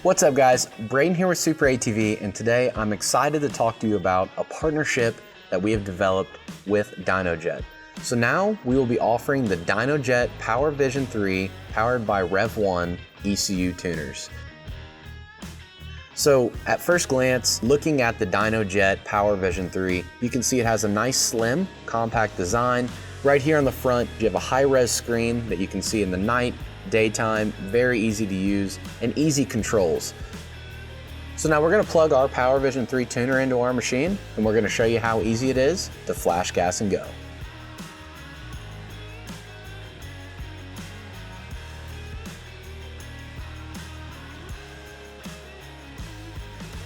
What's up guys, Braden here with SuperATV, and today I'm excited to talk to you about a partnership that we have developed with DynoJet. So now we will be offering the DynoJet Power Vision 3 powered by Rev1 ECU Tuners. So at first glance, looking at the DynoJet Power Vision 3, you can see it has a nice slim, compact design. Right here on the front, you have a high-res screen that you can see in the night, daytime, very easy to use, and easy controls. So now we're going to plug our Power Vision 3 tuner into our machine, and we're going to show you how easy it is to flash, gas, and go.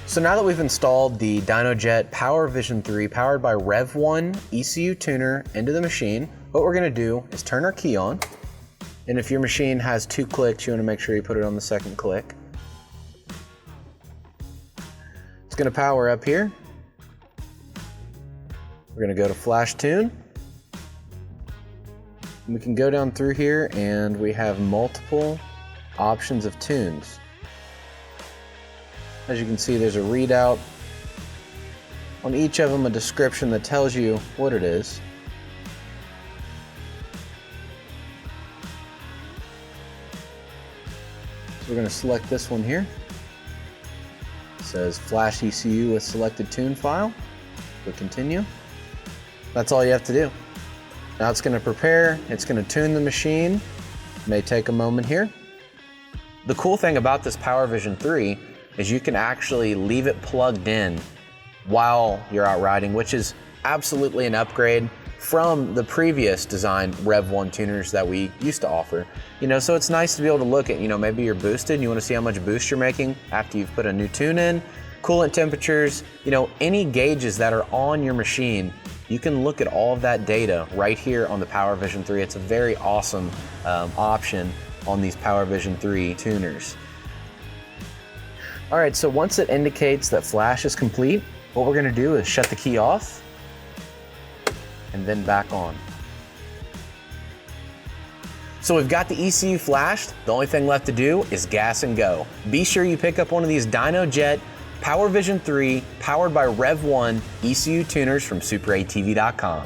So now that we've installed the DynoJet Power Vision 3 powered by Rev1 ECU Tuner into the machine, what we're going to do is turn our key on. And if your machine has 2 clicks, you want to make sure you put it on the second click. It's going to power up here. We're going to go to Flash Tune. We can go down through here and we have multiple options of tunes. As you can see, there's a readout. On each of them, a description that tells you what it is. So we're going to select this one here. It says Flash ECU with selected tune file. We'll continue. That's all you have to do. Now it's going to prepare. It's going to tune the machine. It may take a moment here. The cool thing about this Power Vision 3 is you can actually leave it plugged in while you're out riding, which is absolutely an upgrade from the previous design Rev1 tuners that we used to offer. So it's nice to be able to look at, maybe you're boosted and you want to see how much boost you're making after you've put a new tune in, coolant temperatures, any gauges that are on your machine. You can look at all of that data right here on the Power Vision 3. It's a very awesome option on these Power Vision 3 tuners. All right, so once it indicates that flash is complete, what we're gonna do is shut the key off and then back on. So we've got the ECU flashed. The only thing left to do is gas and go. Be sure you pick up one of these DynoJet Power Vision 3 powered by Rev1 ECU tuners from SuperATV.com.